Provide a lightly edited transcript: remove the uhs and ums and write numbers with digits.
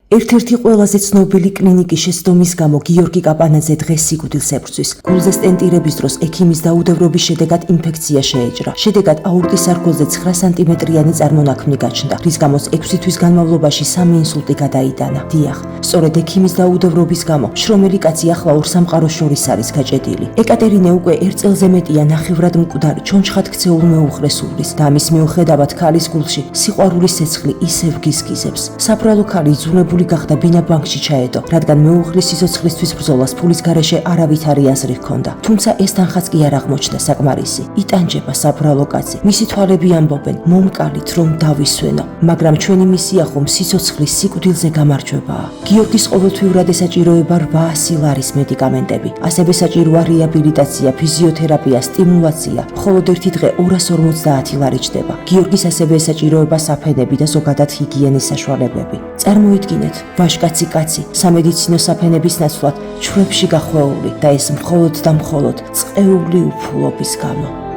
ერთ-ერთი ყველაზე ცნობილი კლინიკის შეცდომის გამო გიორგი კაპანაძე დღეს სიკვდილს ებრძვის. გულზე სტენტირების დროს ექიმის დაუდევრობის შედეგად ინფექცია შეეჭრა. შედეგად აორტის სარკმელზე 9 სანტიმეტრიანი წარმონაქმნი გაჩნდა, რის გამოც 6 თვის განმავლობაში 3 ინსულტი გადაიტანა. დიახ, სწორედ ექიმის დაუდევრობის გამო შრომელი კაცი ახლა ორ სამყაროს შორის არის გაჭედილი. ეკატერინე უკვე 1 წელზე მეტია ნახევრად მკვდარი ჩონჩხად ქცეულ მეუღლეს უვლის და ამის მიუხედავად ქალის გულში სიყვარულის ცეცხლი ისევ გიზგიზებს. საბრალო ქალი იძულებული გახდა ბინა ბანკში ჩაედო, რადგან მეუღლის სიცოცხლისთვის ბრძოლას ფულის გარეშე არავითარი აზრი ჰქონდა. თუმცა ეს თანხაც კი არ აღმოჩნდა საკმარისი. იტანჯება საბრალო კაცი. მისი თვალები ამბობენ, მომკალით რომ დავისვენო, მაგრამ ჩვენი მისია ხომ სიცოცხლის სიკვდილზე გამარჯვებაა. გიორგის ყოველთვიურად ესაჭიროება 800 ლარის მედიკამენტები. ასევე საჭიროა რეაბილიტაცია, ფიზიოთერაპია, სტიმულაცია. მხოლოდ ერთი დღე 250 ლარი ჩდება. გიორგის ასევე ესაჭიროება საფენები და ზოგადად ჰიგიენის საშუალებები. წარმოიდგინეთ, ვაჟკაცი კაცი სამედიცინო საფენების ნაცვლად ჩვებში გახვეული და ეს მხოლოდ და მხოლოდ წყეული უფლობის გამო.